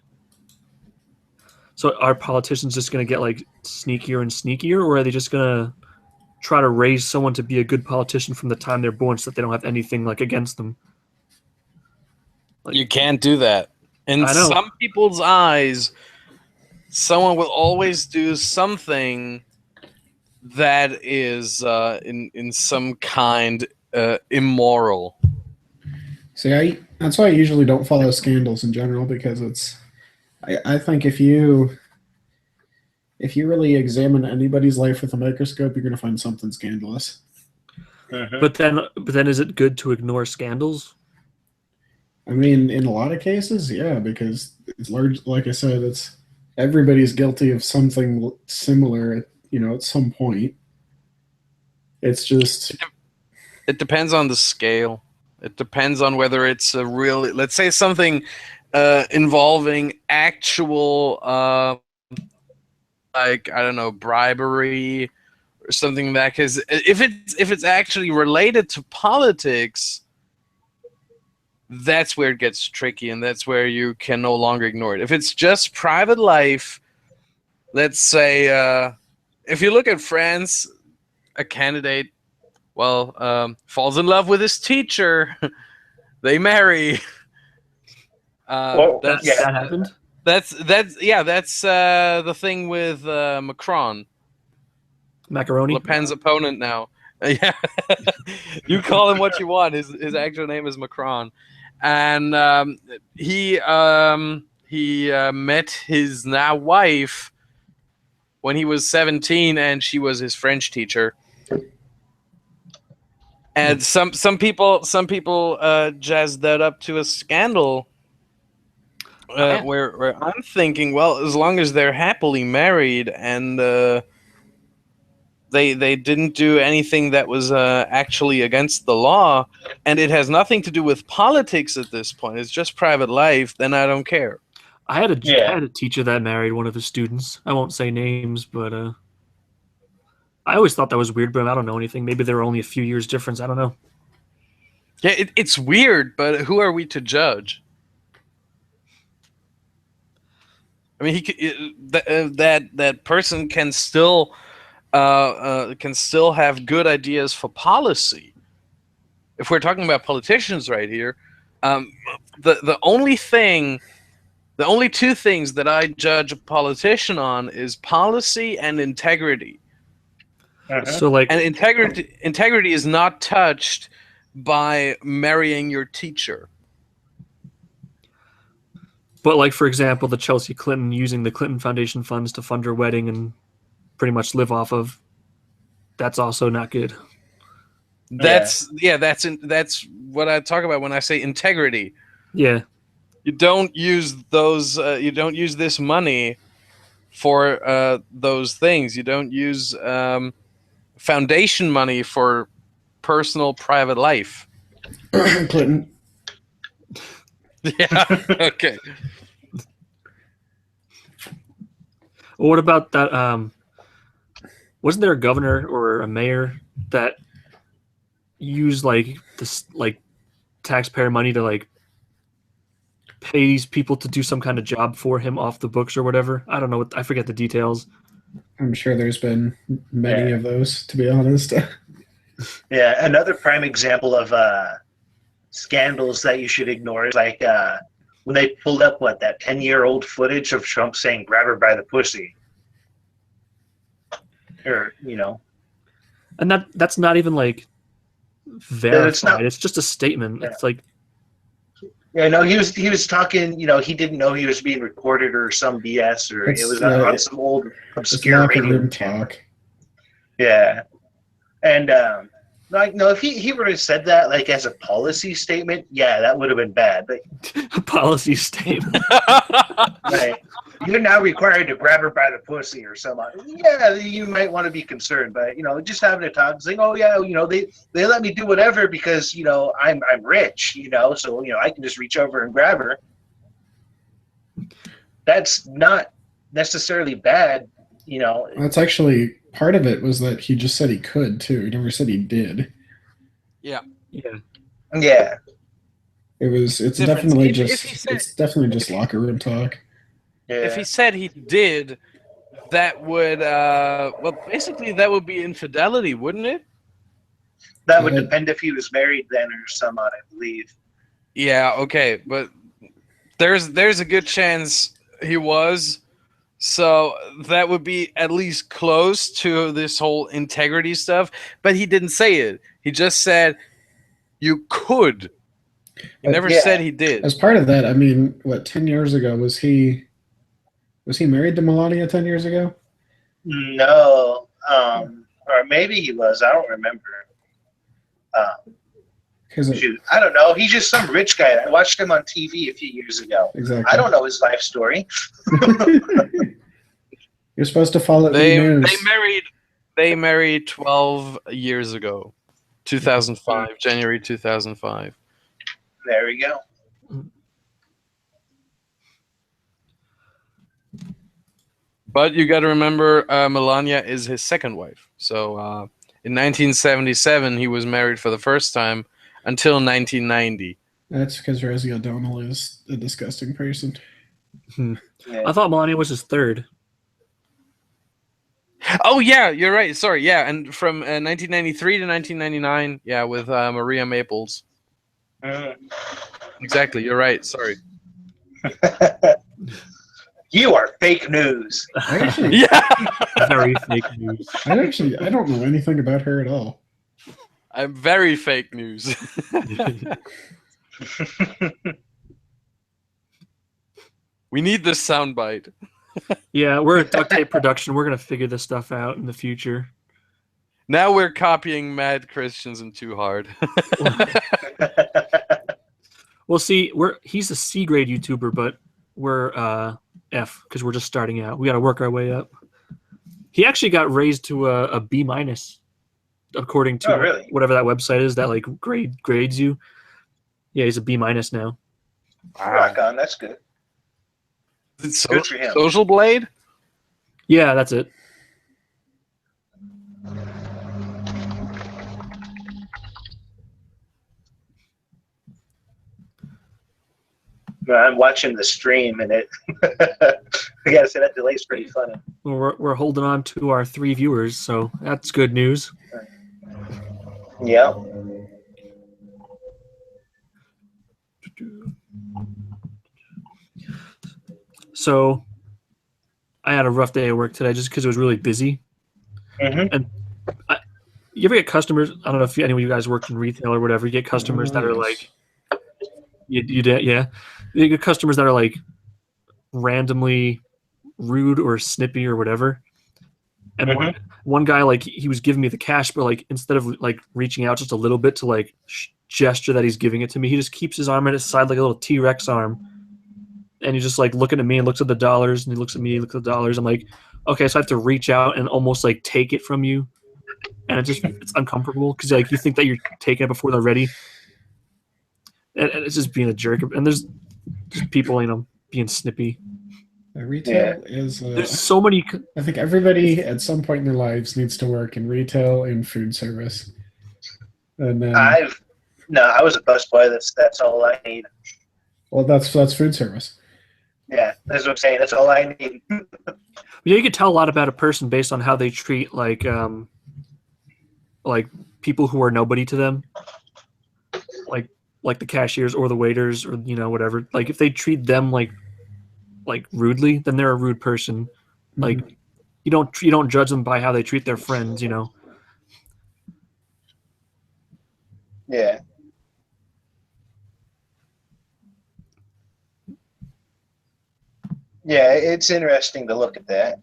so are politicians just going to get like sneakier and sneakier, or are they just going to try to raise someone to be a good politician from the time they're born so that they don't have anything like against them? Like, you can't do that. In some people's eyes, someone will always do something that is in some kind immoral. See, that's why I usually don't follow scandals in general, because I think if you really examine anybody's life with a microscope, you're going to find something scandalous. Mm-hmm. But then is it good to ignore scandals? I mean, in a lot of cases, yeah, because it's large. Like I said, it's everybody's guilty of something similar, at some point. It's just it depends on the scale. It depends on whether it's a real, let's say something involving actual, like, I don't know, bribery or something like that. Because if it's actually related to politics, that's where it gets tricky, and that's where you can no longer ignore it. If it's just private life, let's say, if you look at France, a candidate, falls in love with his teacher, they marry. That happened. That's the thing with Macron. Macaroni. Le Pen's opponent now. Yeah, you call him what you want. His actual name is Macron, and he met his now wife when he was 17, and she was his French teacher. And some people jazz that up to a scandal. Where I'm thinking, well, as long as they're happily married and they didn't do anything that was actually against the law, and it has nothing to do with politics at this point, it's just private life, then I don't care. I had a teacher that married one of his students. I won't say names, but I always thought that was weird, but I don't know anything. Maybe there were only a few years difference. I don't know. Yeah, it's weird, but who are we to judge? I mean, that person can still have good ideas for policy. If we're talking about politicians right here, the only two things that I judge a politician on is policy and integrity. Uh-huh. So and integrity is not touched by marrying your teacher. But like, for example, the Chelsea Clinton using the Clinton Foundation funds to fund her wedding and pretty much live off of, that's also not good. That's what I talk about when I say integrity. Yeah. You don't use those. You don't use this money for those things. You don't use foundation money for personal, private life. Clinton. Yeah. Okay. Well, what about that? Wasn't there a governor or a mayor that used like this taxpayer money to like pay these people to do some kind of job for him off the books or whatever? I don't know. I forget the details. I'm sure there's been many of those, to be honest. Yeah, another prime example of scandals that you should ignore is like when they pulled up that 10-year-old footage of Trump saying "grab her by the pussy," or and that's not even like verified. It's just a statement. Yeah. It's like, yeah, no, he was talking. He didn't know he was being recorded or some BS, or it was on some old obscure radio talk. Yeah, and if he would have said that like as a policy statement, yeah, that would have been bad. But a policy statement. right, you're now required to grab her by the pussy or something. Yeah, you might want to be concerned, but just having a talk, saying, oh yeah, they let me do whatever because I'm rich, so I can just reach over and grab her. That's not necessarily bad, That's actually part of it was that he just said he could too. He never said he did. Yeah. Yeah. It's definitely just locker room talk. Yeah. If he said he did, that would basically that would be infidelity, wouldn't it? That would depend if he was married then or something, I believe. Yeah, okay, but there's a good chance he was. So that would be at least close to this whole integrity stuff, but he didn't say it. He just said you could. He never said he did. As part of that, 10 years ago was he married to Melania 10 years ago? No, or maybe he was. I don't remember. Shoot, I don't know. He's just some rich guy. I watched him on TV a few years ago. Exactly. I don't know his life story. You're supposed to follow the news. They married 12 years ago, 2005, January 2005. There we go. But you got to remember, Melania is his second wife. So in 1977, he was married for the first time until 1990. That's because Rosie O'Donnell is a disgusting person. Yeah. I thought Melania was his third. Oh, yeah, you're right. Sorry, yeah. And from 1993 to 1999, yeah, with Maria Maples. Exactly, you're right. Sorry. You are fake news. Yeah. Very fake news. I don't know anything about her at all. I'm very fake news. We need this soundbite. Yeah, we're a duct tape production. We're gonna figure this stuff out in the future. Now we're copying Mad Christians and Too Hard. Well, see, he's a C grade YouTuber, but we're F because we're just starting out. We got to work our way up. He actually got raised to a B minus, according to whatever that website is that like grades you. Yeah, he's a B minus now. Rock on, that's good. Good for him. Social Blade? Yeah, that's it. I'm watching the stream, and it. I gotta say that delay's pretty funny. Well, we're holding on to our 3 viewers, so that's good news. Yeah. So, I had a rough day at work today just because it was really busy. Mm-hmm. And you ever get customers? I don't know if any of you guys work in retail or whatever. You get customers that are like, you did, yeah. You get customers that are like randomly rude or snippy or whatever. And one guy, like, he was giving me the cash, but like instead of like reaching out just a little bit to like gesture that he's giving it to me, he just keeps his arm at his side like a little T-Rex arm. And he's just like looking at me and looks at the dollars, and he looks at me and looks at the dollars. I'm like, okay, so I have to reach out and almost like take it from you, and it's uncomfortable because like you think that you're taking it before they're ready, and it's just being a jerk. And there's just people, being snippy. Retail is. There's so many. I think everybody at some point in their lives needs to work in retail and food service. And I was a busboy. That's all I need. Well, that's food service. Yeah, that's what I'm saying. That's all I need. You can tell a lot about a person based on how they treat like people who are nobody to them, like the cashiers or the waiters or whatever. Like if they treat them like rudely, then they're a rude person. Like you don't judge them by how they treat their friends. Yeah. Yeah, it's interesting to look at that.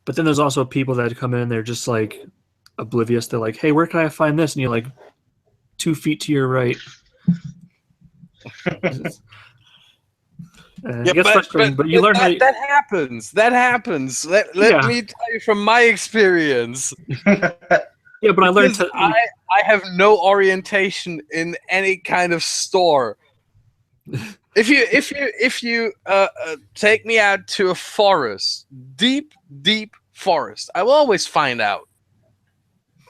But then there's also people that come in, they're just like oblivious. They're like, "Hey, where can I find this?" And you're like, 2 feet to your right. Yeah, it gets frustrating, but you learn how. That happens. That happens. Let me tell you from my experience. Yeah, but I learned to. I have no orientation in any kind of store. If you take me out to a forest, deep forest, I will always find out.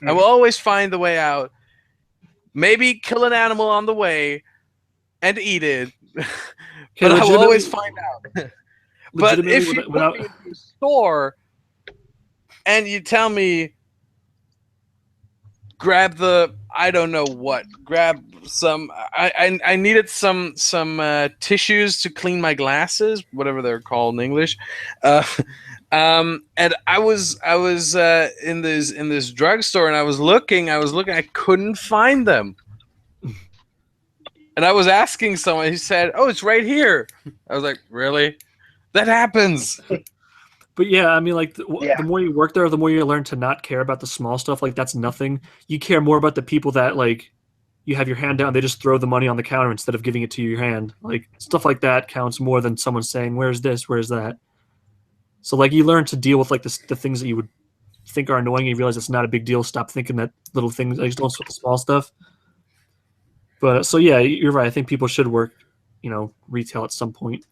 I will always find the way out. Maybe kill an animal on the way and eat it. But I will always find out. But if you put me into a store and you tell me, grab the, I don't know what, grab some, I needed some tissues to clean my glasses, whatever they're called in English. And I was in this drugstore and I was looking, I couldn't find them. And I was asking someone, he said, "Oh, it's right here." I was like, "Really?" That happens. But yeah, I mean, like the more you work there, the more you learn to not care about the small stuff. Like that's nothing. You care more about the people that like you have your hand down, they just throw the money on the counter instead of giving it to your hand. Like stuff like that counts more than someone saying, "Where's this? Where's that?" So like you learn to deal with like the things that you would think are annoying. You realize it's not a big deal. Stop thinking that little things. Like, just don't sweat the small stuff. But so yeah, you're right. I think people should work, retail at some point.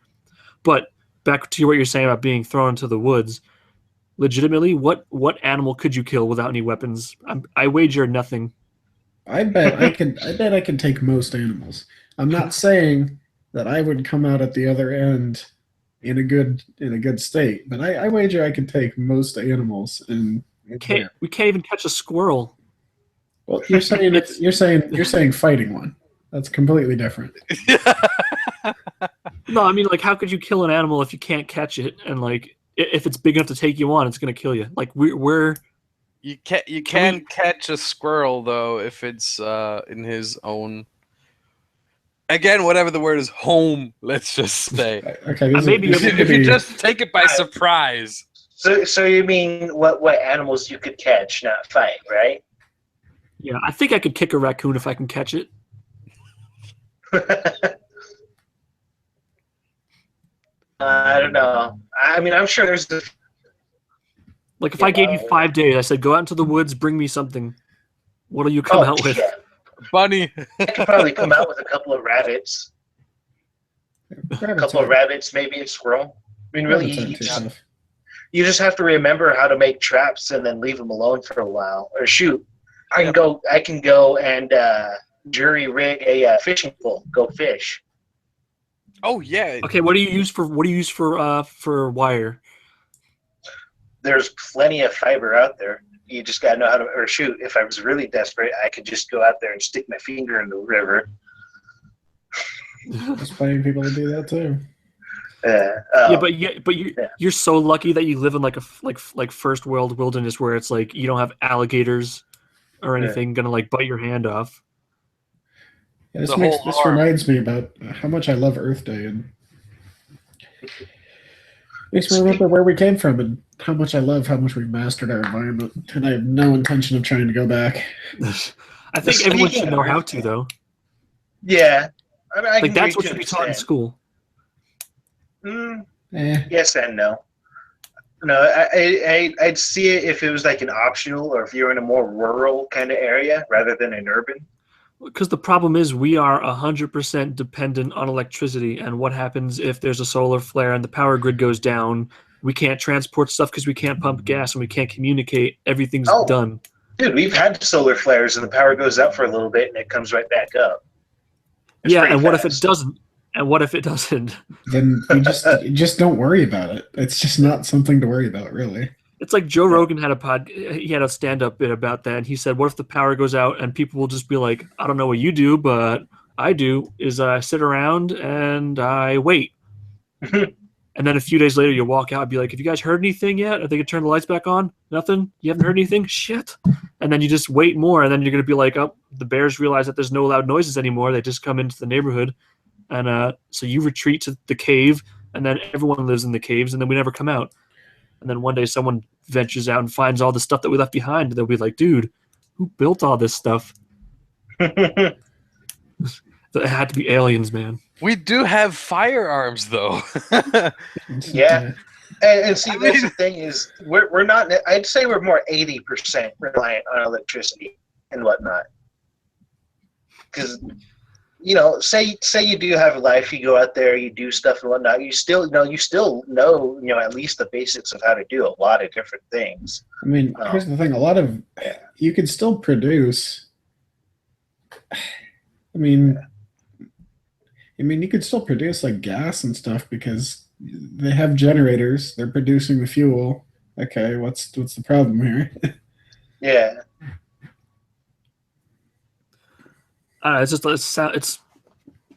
But back to what you're saying about being thrown into the woods. Legitimately, what animal could you kill without any weapons? I wager nothing. I bet I can take most animals. I'm not saying that I would come out at the other end in a good state, but I wager I can take most animals. And we can't even catch a squirrel. Well, you're saying fighting one. That's completely different. No, I mean, like, how could you kill an animal if you can't catch it? And like, if it's big enough to take you on, it's gonna kill you. Like, you can catch a squirrel though if it's in his own. Again, whatever the word is, home. Let's just say. Okay, if you just take it by surprise. So you mean what animals you could catch, not fight, right? Yeah, I think I could kick a raccoon if I can catch it. I don't know. I mean, I'm sure there's like if I gave you 5 days, I said go out into the woods, bring me something. What'll you come out with? Yeah. Bunny. I could probably come out with a couple of rabbits. Maybe a squirrel. I mean, really, you just have to remember how to make traps and then leave them alone for a while. Or shoot, I can go and jury rig a fishing pole. Go fish. Oh yeah. Okay, what do you use for wire? There's plenty of fiber out there. You just gotta know how to. Or shoot, if I was really desperate, I could just go out there and stick my finger in the river. There's plenty of people that do that too. You're so lucky that you live in like a first world wilderness where it's like you don't have alligators or anything gonna like bite your hand off. Yeah, this reminds me about how much I love Earth Day, and makes me remember where we came from and how much we've mastered our environment. And I have no intention of trying to go back. I think everyone should know how to, though. Yeah, I like that's what should be taught in school. Yes and no. No, I'd see it if it was like an optional, or if you're in a more rural kind of area rather than an urban. Because the problem is we are 100% dependent on electricity, and what happens if there's a solar flare and the power grid goes down? We can't transport stuff because we can't pump gas and we can't communicate. Everything's done. Dude, we've had solar flares and the power goes out for a little bit and it comes right back up. It's and what if it doesn't? And what if it doesn't? Then you just don't worry about it. It's just not something to worry about, really. It's like Joe Rogan had he had a stand-up bit about that, and he said, what if the power goes out and people will just be like, I don't know what you do, but I do is I sit around and I wait. And then a few days later, you walk out and be like, have you guys heard anything yet? Are they going to turn the lights back on? Nothing? You haven't heard anything? Shit. And then you just wait more, and then you're going to be like, oh, the bears realize that there's no loud noises anymore. They just come into the neighborhood. And so you retreat to the cave, and then everyone lives in the caves, and then we never come out. And then one day someone ventures out and finds all the stuff that we left behind. And they'll be like, dude, who built all this stuff? It had to be aliens, man. We do have firearms, though. Yeah. And see, that's the thing is, we're not, I'd say we're more 80% reliant on electricity and whatnot. Because, you know, say you do have a life, you go out there, you do stuff and whatnot, you still know, at least the basics of how to do a lot of different things. I mean, here's the thing, you can still produce, I mean, you could still produce like gas and stuff because they have generators. They're producing the fuel. Okay, what's the problem here? Yeah. It's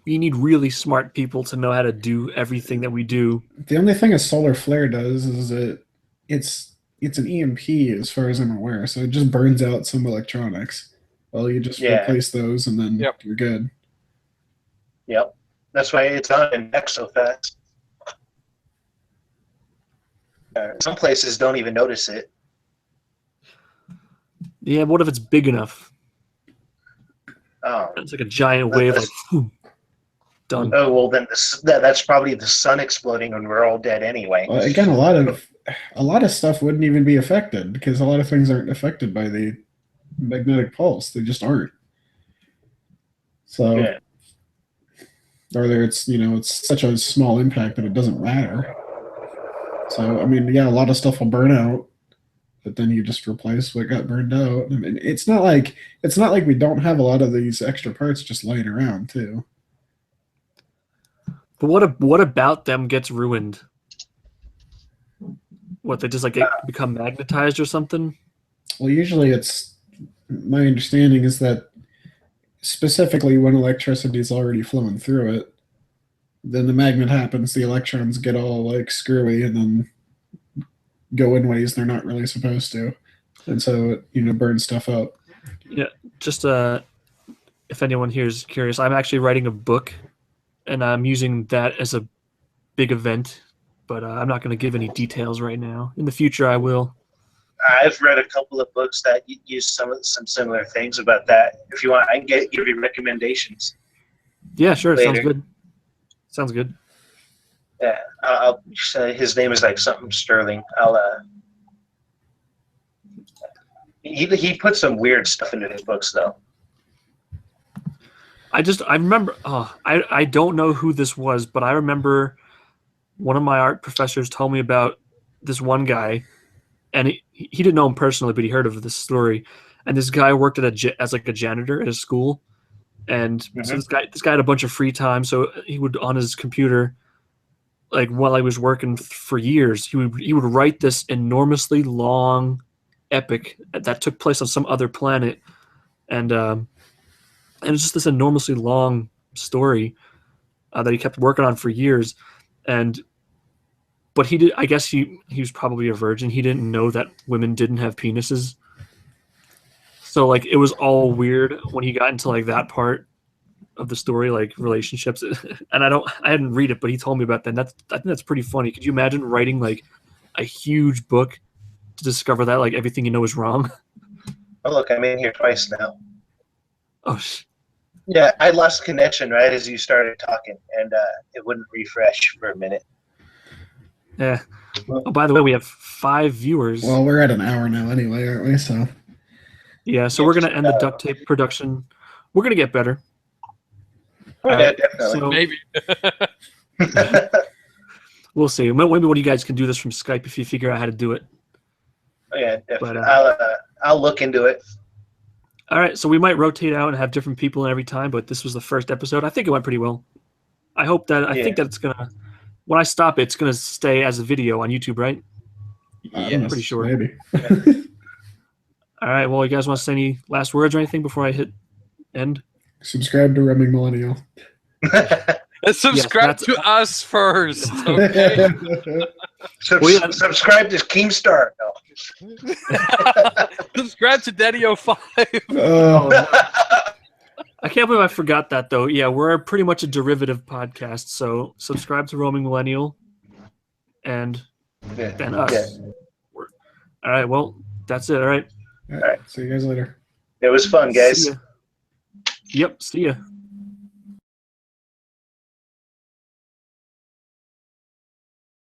you need really smart people to know how to do everything that we do. The only thing a solar flare does is that it's an EMP as far as I'm aware. So it just burns out some electronics. Well, you just replace those and then you're good. Yep. That's why it's on and back so fast. Some places don't even notice it. Yeah, what if it's big enough? Oh, it's like a giant wave. Like, done. Oh well, then that's probably the sun exploding, and we're all dead anyway. Well, again, a lot of stuff wouldn't even be affected because a lot of things aren't affected by the magnetic pulse. They just aren't. So, or it's such a small impact that it doesn't matter. So, I mean, yeah, a lot of stuff will burn out, but then you just replace what got burned out. I mean, it's not like we don't have a lot of these extra parts just laying around too. But what about them gets ruined? What, they just become magnetized or something? Well, usually my understanding is that specifically when electricity is already flowing through it, then the magnet happens, the electrons get all like screwy and then go in ways they're not really supposed to. And so it burns stuff up. Yeah, just if anyone here is curious, I'm actually writing a book and I'm using that as a big event, but I'm not going to give any details right now. In the future, I will. I've read a couple of books that use some similar things about that. If you want, I can give you recommendations. Yeah, sure. Later. Sounds good. Sounds good. Yeah, his name is like something Sterling. He put some weird stuff into his books though. I remember. I don't know who this was, but I remember one of my art professors told me about this one guy, and he didn't know him personally, but he heard of this story. And this guy worked as a janitor at a school, and so this guy had a bunch of free time, so he would on his computer, like while I was working for years, he would write this enormously long epic that took place on some other planet, and it's just this enormously long story that he kept working on for years, but I guess he was probably a virgin. He didn't know that women didn't have penises. So like it was all weird when he got into like that part of the story, like relationships. And I didn't read it, but he told me about that. And I think that's pretty funny. Could you imagine writing like a huge book to discover that like everything you know is wrong? Oh look, I'm in here twice now. Oh. Yeah, I lost connection right as you started talking, and it wouldn't refresh for a minute. Yeah. Oh, by the way, we have 5 viewers. Well, we're at an hour now anyway, aren't we? So. Yeah, so we're going to end the duct tape production. We're going to get better. Yeah, definitely. So, Maybe. We'll see. Maybe one of you guys can do this from Skype if you figure out how to do it. Oh, yeah, definitely. But, I'll look into it. All right, so we might rotate out and have different people in every time, but this was the first episode. I think it went pretty well. I think that it's going to, when I stop it, it's going to stay as a video on YouTube, right? Yeah, I'm pretty sure. Maybe. All right, well, you guys want to say any last words or anything before I hit end? Subscribe to Roaming Millennial. Subscribe that's- to us first. Okay. Subscribe to Keemstar. No. Subscribe to Daddy05. I can't believe I forgot that, though. Yeah, we're pretty much a derivative podcast, so subscribe to Roaming Millennial and then us. Yeah. All right, well, that's it. All right. All right. See you guys later. It was fun, guys. See ya. Yep, see ya.